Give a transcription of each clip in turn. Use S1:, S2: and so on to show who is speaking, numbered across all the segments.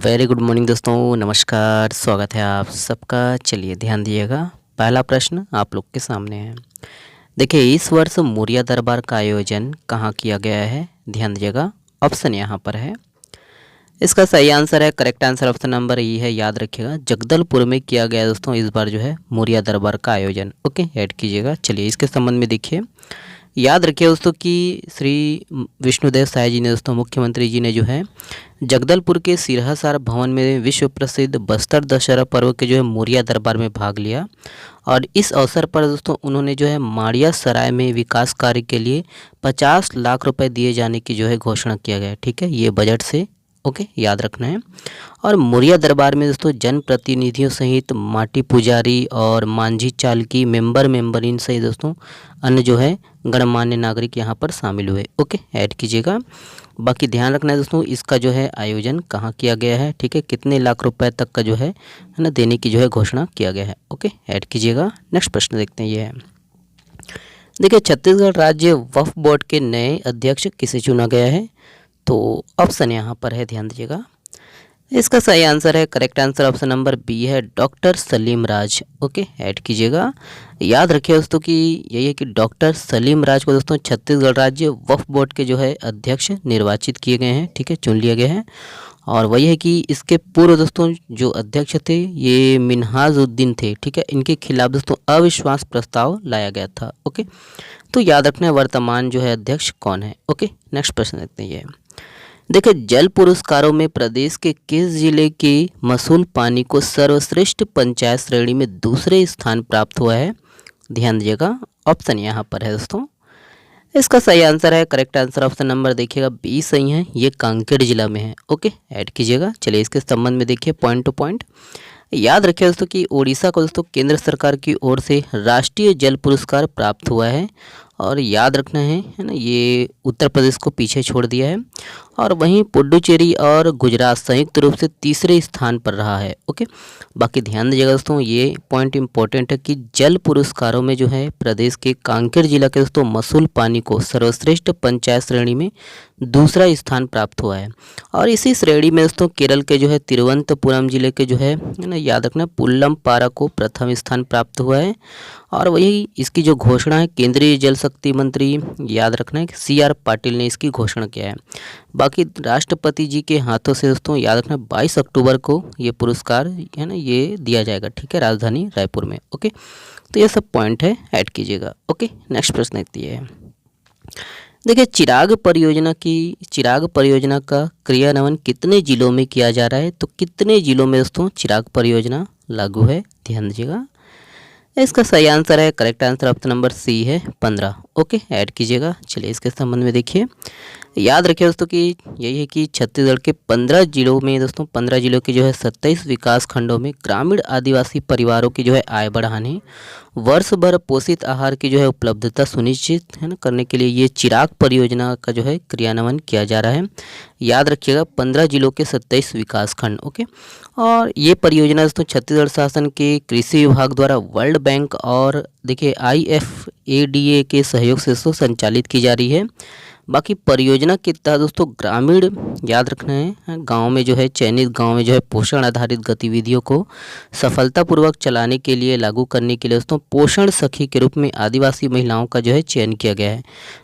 S1: Very good morning दोस्तों, नमस्कार। स्वागत है आप सबका। चलिए ध्यान दिएगा। पहला प्रश्न आप लोग के सामने है। देखिए, इस वर्ष मौर्य दरबार का आयोजन कहाँ किया गया है? ध्यान दीजिएगा। ऑप्शन यहाँ पर है। इसका सही आंसर है, करेक्ट आंसर ऑप्शन नंबर ई है। याद रखिएगा, जगदलपुर में किया गया दोस्तों इस बार जो है मौर्य दरबार का आयोजन। ओके, ऐड कीजिएगा। चलिए इसके संबंध में देखिए, याद रखिए दोस्तों कि श्री विष्णुदेव साय जी ने दोस्तों, मुख्यमंत्री जी ने जो है जगदलपुर के सिरहासार भवन में विश्व प्रसिद्ध बस्तर दशहरा पर्व के जो है मौर्य दरबार में भाग लिया। और इस अवसर पर दोस्तों उन्होंने जो है माड़िया सराय में विकास कार्य के लिए 50 लाख रुपए दिए जाने की जो है घोषणा किया गया है। ठीक है, ये बजट से ओके याद रखना है। और मौर्य दरबार में दोस्तों जनप्रतिनिधियों सहित माटी पुजारी और मांझी चालकी मेंबरिन सहित दोस्तों अन्य जो है गणमान्य नागरिक यहाँ पर शामिल हुए। ओके, ऐड कीजिएगा। बाकी ध्यान रखना है दोस्तों, इसका जो है आयोजन कहाँ किया गया है। ठीक है, कितने लाख रुपए तक का जो है ना देने की जो है घोषणा किया गया है। ओके, ऐड कीजिएगा। नेक्स्ट प्रश्न देखते हैं, ये है। देखिए, छत्तीसगढ़ राज्य वक्फ बोर्ड के नए अध्यक्ष किसे चुना गया है? तो ऑप्शन यहाँ पर है, ध्यान दीजिएगा। इसका सही आंसर है, correct answer option number B है, doctor Salim Raj. Okay, add कीजिएगा। याद रखिए दोस्तों कि यही है कि डॉक्टर सलीम राज को दोस्तों छत्तीसगढ़ राज्य वक्फ बोर्ड के जो है अध्यक्ष निर्वाचित किए गए हैं। ठीक है, चुन लिया गया है। और वही है कि इसके पूर्व दोस्तों जो अध्यक्ष थे ये मिन्हाजुद्दीन थे। ठीक है, इनके खिलाफ दोस्तों अविश्वास प्रस्ताव लाया गया था। ओके, तो याद रखना है वर्तमान जो है अध्यक्ष कौन है। ओके, नेक्स्ट प्रश्न देखते हैं, ये देखिए, जल पुरस्कारों में प्रदेश के किस जिले के मसूल पानी को सर्वश्रेष्ठ पंचायत श्रेणी में दूसरे स्थान प्राप्त हुआ है? ध्यान दीजिएगा। ऑप्शन यहाँ पर है दोस्तों। इसका सही आंसर है, करेक्ट आंसर ऑप्शन नंबर देखिएगा बी सही है, ये कांकेर जिला में है। ओके, ऐड कीजिएगा। चलिए इसके संबंध में देखिए पॉइंट टू पॉइंट। याद रखिए दोस्तों कि ओडिशा को दोस्तों केंद्र सरकार की ओर से राष्ट्रीय जल पुरस्कार प्राप्त हुआ है। और याद रखना है ना, ये उत्तर प्रदेश को पीछे छोड़ दिया है। और वहीं पुडुचेरी और गुजरात संयुक्त रूप से तीसरे स्थान पर रहा है। ओके, बाकी ध्यान दीजिएगा दोस्तों, ये पॉइंट इंपॉर्टेंट है कि जल पुरस्कारों में जो है प्रदेश के कांकेर जिला के दोस्तों मसूल पानी को सर्वश्रेष्ठ पंचायत श्रेणी में दूसरा स्थान प्राप्त हुआ है। और इसी श्रेणी में दोस्तों केरल के जो है तिरुवनंतपुरम जिले के जो है ना, याद रखना, पुल्लम पारा को प्रथम स्थान प्राप्त हुआ है। और वही इसकी जो घोषणा है केंद्रीय जल शक्ति मंत्री, याद रखना है कि CR पाटिल ने इसकी घोषणा किया है। बाकी राष्ट्रपति जी के हाथों से दोस्तों याद रखना 22 अक्टूबर को ये पुरस्कार है ना ये दिया जाएगा। ठीक है, राजधानी रायपुर में। ओके, तो ये सब पॉइंट है, ऐड कीजिएगा। ओके, नेक्स्ट प्रश्न देखते हैं। देखिए, चिराग परियोजना का क्रियान्वयन कितने जिलों में किया जा रहा है? तो कितने जिलों में दोस्तों चिराग परियोजना लागू है? ध्यान दीजिएगा। इसका सही आंसर है, correct answer option number C है, 15। ओके, ऐड कीजिएगा। चलिए इसके संबंध में देखिए, याद रखिए दोस्तों कि यही है कि छत्तीसगढ़ के 15 जिलों में दोस्तों 15 जिलों के जो है 27 विकास खंडों में ग्रामीण आदिवासी परिवारों की जो है आय बढ़ाने, वर्ष भर पोषित आहार की जो है उपलब्धता सुनिश्चित है ना करने के लिए ये चिराग परियोजना का जो है क्रियान्वयन किया जा रहा है। याद रखिएगा, 15 जिलों के 27 विकास खंड। ओके, और ये परियोजना दोस्तों छत्तीसगढ़ शासन के कृषि विभाग द्वारा वर्ल्ड बैंक और देखिए IFADA के सहयोग से दोस्तों संचालित की जा रही है। बाकी परियोजना के तहत दोस्तों ग्रामीण, याद रखना है, गांव में जो है चयनित गांव में जो है पोषण आधारित गतिविधियों को सफलतापूर्वक चलाने के लिए लागू करने के लिए दोस्तों पोषण सखी के रूप में आदिवासी महिलाओं का जो है चयन किया गया है,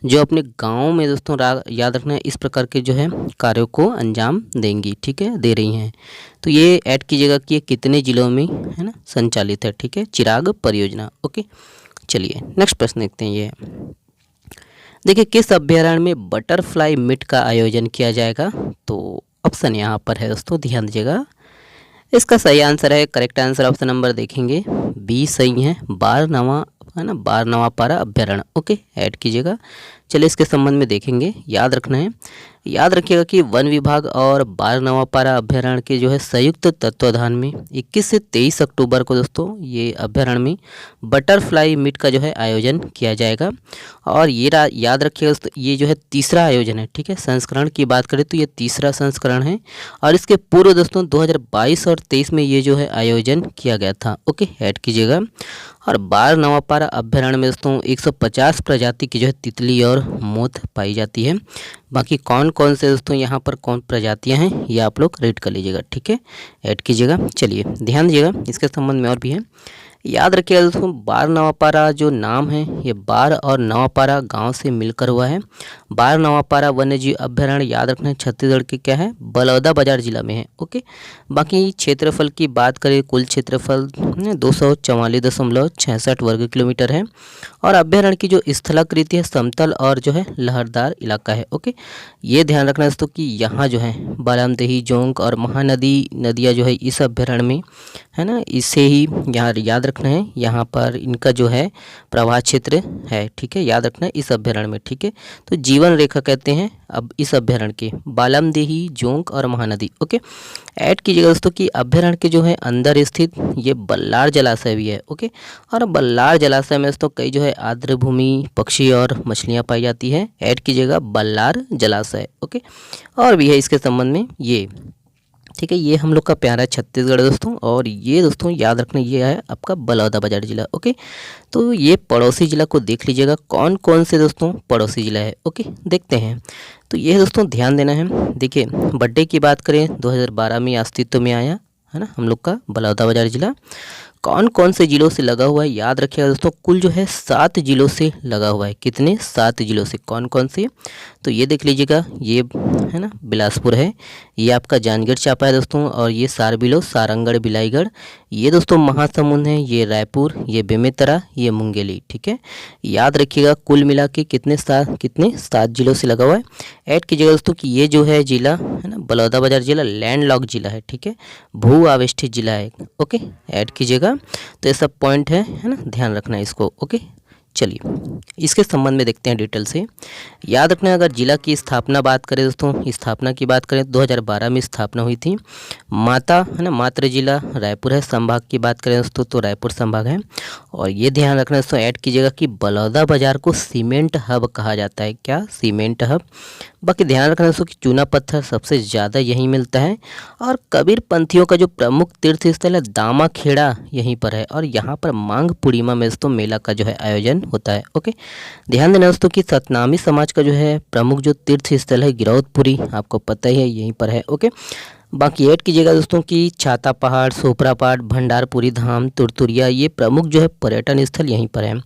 S1: जो अपने गांव में दोस्तों याद रखना है इस प्रकार के जो है कार्यों को अंजाम देंगी। ठीक है, दे रही हैं। तो ये ऐड कीजिएगा कि ये कितने जिलों में है ना संचालित है। ठीक है, चिराग परियोजना। ओके, चलिए नेक्स्ट प्रश्न देखते हैं। ये देखिए, किस अभ्यारण्य में बटरफ्लाई मीट का आयोजन किया जाएगा? तो ऑप्शन यहाँ पर है दोस्तों, ध्यान दीजिएगा। इसका सही आंसर है, करेक्ट आंसर ऑप्शन नंबर देखेंगे बी सही है, बारनवा है ना, बारनवापारा अभ्यारण्य। ओके, ऐड कीजिएगा। चलिए इसके संबंध में देखेंगे। याद रखना है, याद रखिएगा कि वन विभाग और बारनवापारा अभ्यारण्य के जो है संयुक्त तत्वाधान में 21 से 23 अक्टूबर को दोस्तों ये अभ्यारण्य में बटरफ्लाई मीट का जो है आयोजन किया जाएगा। और ये याद रखिएगा दोस्तों, ये जो है तीसरा आयोजन है। ठीक है, संस्करण की बात करें तो ये तीसरा संस्करण है। और इसके पूर्व दोस्तों 2022 और 23 में ये जो है आयोजन किया गया था। ओके, ऐड कीजिएगा। और बारनवापारा अभ्यारण्य में दोस्तों 150 प्रजाति की जो है तितली और मोथ पाई जाती है। बाकी कौन कौन से दोस्तों यहाँ पर कौन प्रजातियाँ हैं ये आप लोग रीड कर लीजिएगा, ठीक है, ऐड कीजिएगा। चलिए ध्यान दीजिएगा, इसके संबंध में और भी है। याद रखिएगा दोस्तों, बार नवापारा जो नाम है ये बार और नवापारा गांव से मिलकर हुआ है। बार नवापारा वन्यजीव अभ्यारण्य याद रखना है छत्तीसगढ़ के क्या है, बलौदाबाजार जिला में है। ओके, बाकी क्षेत्रफल की बात करें, कुल क्षेत्रफल 244.66 वर्ग किलोमीटर है। और अभ्यारण्य की जो स्थलाकृति है समतल और जो है लहरदार इलाका है। ओके, ये ध्यान रखना है दोस्तों कि यहाँ जो है बारामदेही, जोंक और महानदी नदियाँ जो है इस अभ्यारण्य में है ना, इससे ही यहाँ याद रखना है, यहाँ पर इनका जो है प्रवाह क्षेत्र है, ठीक है, याद रखना है इस अभ्यारण्य में, ठीक है। तो जीवन रेखा कहते हैं अब इस अभ्यारण्य के बारामदेही, जोंक और महानदी। ओके, ऐड कीजिएगा दोस्तों कि अभ्यारण्य के जो है अंदर स्थित ये बल्लार जलाशय भी है। ओके, और बल्लार जलाशय में दोस्तों कई जो है आर्द्र भूमि, पक्षी और मछलियाँ पाई जाती है। ऐड कीजिएगा बल्लार जलाशय। ओके, और भी है इसके संबंध में ये, ठीक है, ये हम लोग का प्यारा छत्तीसगढ़ दोस्तों। और ये दोस्तों याद रखना ये है आपका बलौदाबाजार जिला। ओके, तो ये पड़ोसी जिला को देख लीजिएगा, कौन कौन से दोस्तों पड़ोसी जिला है। ओके, देखते हैं। तो ये दोस्तों ध्यान देना है। देखिए, बड्डे की बात करें 2012 में अस्तित्व में आया है ना हम लोग का बलौदाबाजार जिला। कौन कौन से जिलों से लगा हुआ है याद रखिएगा दोस्तों, कुल जो है 7 जिलों से लगा हुआ है। कितने? 7 जिलों से। कौन कौन से? तो ये देख लीजिएगा, ये है ना बिलासपुर है, ये आपका जांजगीर चांपा है दोस्तों, और ये सारबिलो, सारंगढ़, बिलाईगढ़, ये दोस्तों महासमुंद है, ये रायपुर, ये बेमेतरा, ये मुंगेली, ठीक है। याद रखिएगा कुल मिला के कितने 7 जिलों से लगा हुआ है। ऐड कीजिएगा दोस्तों कि ये जो है जिला है ना बलौदाबाजार जिला लैंड लॉक जिला है, ठीक है, भू आवेष्टित जिला है। ओके, ऐड कीजिएगा। तो ये सब पॉइंट है ना, ध्यान रखना है इसको। ओके, चलिए इसके संबंध में देखते हैं डिटेल से। याद रखना है, अगर जिला की स्थापना बात करें दोस्तों, स्थापना की बात करें 2012 में स्थापना हुई थी। माता है ना मातृ जिला रायपुर है। संभाग की बात करें दोस्तों तो रायपुर संभाग है। और ये ध्यान रखना दोस्तों, ऐड कीजिएगा कि बलौदाबाजार को सीमेंट हब कहा जाता है। क्या? Cement hub. बाकी ध्यान रखना दोस्तों कि चूना पत्थर सबसे ज़्यादा यहीं मिलता है। और कबीर पंथियों का जो प्रमुख तीर्थ स्थल है दामाखेड़ा यहीं पर है। और यहाँ पर मांग पूर्णिमा में दोस्तों मेला का जो है आयोजन होता है। ओके, ध्यान देना दोस्तों कि सतनामी समाज का जो है प्रमुख जो तीर्थ स्थल है गिरौदपुरी, आपको पता ही है यहीं पर है। ओके, बाकी ऐड कीजिएगा दोस्तों कि छाता पहाड़, सोपरा पहाड़, भंडारपुरी धाम, तुरतुरिया, ये प्रमुख जो है पर्यटन स्थल यहीं पर है।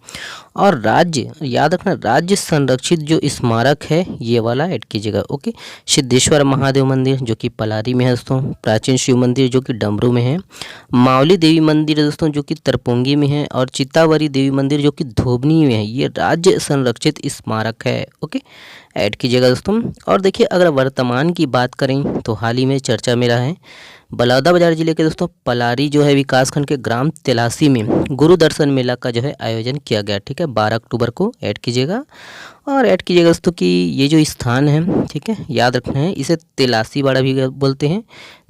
S1: और राज्य याद रखना, राज्य संरक्षित जो स्मारक है ये वाला ऐड कीजिएगा। ओके, सिद्धेश्वर महादेव मंदिर जो कि पलारी में है दोस्तों, प्राचीन शिव मंदिर जो कि डमरू में है, मावली देवी मंदिर दोस्तों जो कि तरपोंगी में है, और चित्तावरी देवी मंदिर जो कि धोबनी में है, ये राज्य संरक्षित स्मारक है। ओके, ऐड कीजिएगा दोस्तों। और देखिए, अगर वर्तमान की बात करें तो हाल ही में चर्चा में रहा है बलौदाबाजार जिले के दोस्तों पलारी जो है विकासखंड के ग्राम तेलासी में गुरु दर्शन मेला का जो है आयोजन किया गया, ठीक है, 12 अक्टूबर को। ऐड कीजिएगा। और ऐड कीजिएगा दोस्तों कि ये जो स्थान है, ठीक है, याद रखना है, इसे तेलासी बाड़ा भी बोलते हैं,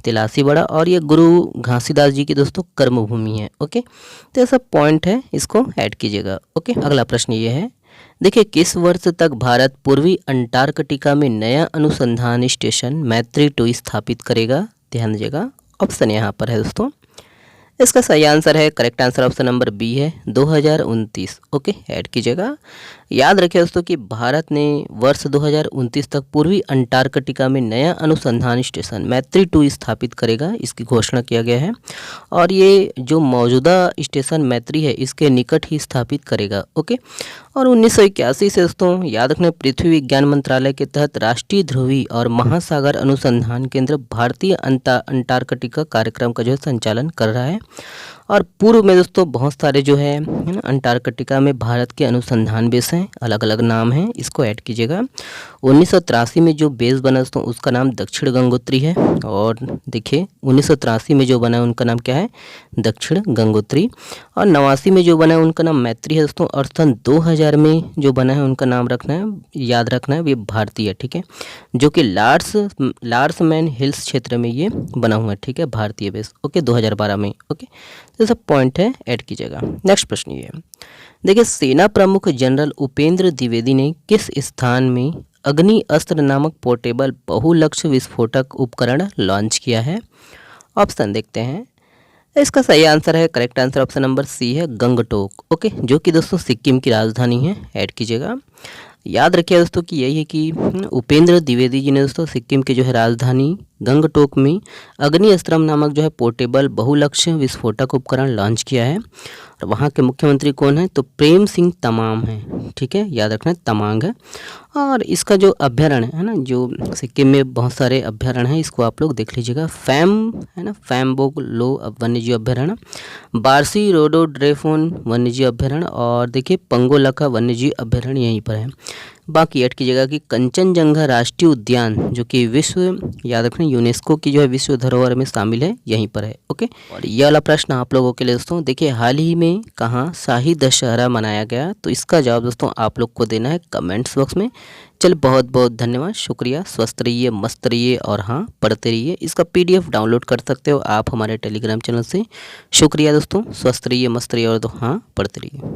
S1: तेलासी बाड़ा। और ये गुरु घासीदास जी की दोस्तों कर्मभूमि है। ओके, तो ये सब पॉइंट है, इसको ऐड कीजिएगा। ओके, अगला प्रश्न ये है, देखिए, किस वर्ष तक भारत पूर्वी अंटार्कटिका में नया अनुसंधान स्टेशन मैत्री-2 स्थापित करेगा? ध्यान दीजिएगा, ऑप्शन यहाँ पर है दोस्तों। इसका सही आंसर है, correct answer option number B है, 2029। ओके, ऐड कीजिएगा। याद रखिए दोस्तों कि भारत ने वर्ष 2029 तक पूर्वी अंटार्कटिका में नया अनुसंधान स्टेशन मैत्री-2 स्थापित करेगा, इसकी घोषणा किया गया है। और ये जो मौजूदा स्टेशन मैत्री है इसके निकट ही स्थापित करेगा। ओके, और 1981 से दोस्तों याद रखना, पृथ्वी विज्ञान मंत्रालय के तहत राष्ट्रीय ध्रुवी और महासागर अनुसंधान केंद्र भारतीय अंटार्कटिका कार्यक्रम का जो है संचालन कर रहा है। और पूर्व में दोस्तों बहुत सारे जो है ना अंटार्कटिका में भारत के अनुसंधान बेस हैं, अलग अलग नाम हैं, इसको ऐड कीजिएगा। 1983 में जो बेस बना दोस्तों उसका नाम दक्षिण गंगोत्री है। और देखिए 1983 में जो बना है उनका नाम क्या है? दक्षिण गंगोत्री। और 89 में जो बना है उनका नाम मैत्री है दोस्तों। और सन 2000 में जो बना है उनका नाम रखना है, याद रखना है, ये भारतीय है, ठीक है, जो कि लार्समैन हिल्स क्षेत्र में ये बना हुआ है, ठीक है, भारतीय बेस। ओके, 2012 में। ओके, तो सब पॉइंट है, ऐड कीजिएगा। नेक्स्ट प्रश्न ये है, देखिए, सेना प्रमुख जनरल उपेंद्र द्विवेदी ने किस स्थान में अग्नि अस्त्र नामक पोर्टेबल बहुलक्ष्य विस्फोटक उपकरण लॉन्च किया है? ऑप्शन देखते हैं। इसका सही आंसर है, correct answer option number C है, गंगटोक। ओके, जो कि दोस्तों सिक्किम की राजधानी है। ऐड कीजिएगा। याद रखिए दोस्तों कि यही है कि उपेंद्र द्विवेदी जी ने दोस्तों सिक्किम के जो है राजधानी गंगटोक में अग्नि अस्त्रम नामक जो है पोर्टेबल बहुलक्ष्य विस्फोटक उपकरण लॉन्च किया है। और वहाँ के मुख्यमंत्री कौन है? तो प्रेम सिंह तमाम हैं। ठीक है, याद रखना तमांग है। और इसका जो अभ्यारण्य है ना, जो सिक्किम में बहुत सारे अभ्यारण्य हैं, इसको आप लोग देख लीजिएगा। फैम है ना, फैमबोग लो वन्यजीव अभ्यारण्य, बारसी रोडोड्रेफोन वन्यजीव अभ्यारण्य, और देखिए पंगोलका वन्यजीव अभ्यारण्य यहीं पर है। बाकी ऐड कीजिएगा कि कंचनजंगा राष्ट्रीय उद्यान जो कि विश्व, याद रखना, यूनेस्को की जो है विश्व धरोहर में शामिल है, यहीं पर है। ओके, और ये वाला प्रश्न आप लोगों के लिए दोस्तों, देखिए हाल ही में कहाँ शाही दशहरा मनाया गया? तो इसका जवाब दोस्तों आप लोग को देना है कमेंट्स बॉक्स में। चल बहुत बहुत धन्यवाद, शुक्रिया, स्वस्थ रहिए, मस्त रहिए और हाँ पढ़ते रहिए। इसका PDF डाउनलोड कर सकते हो आप हमारे टेलीग्राम चैनल से। शुक्रिया दोस्तों, स्वस्थ रहिए, मस्त रहिए और हाँ पढ़ते रहिए।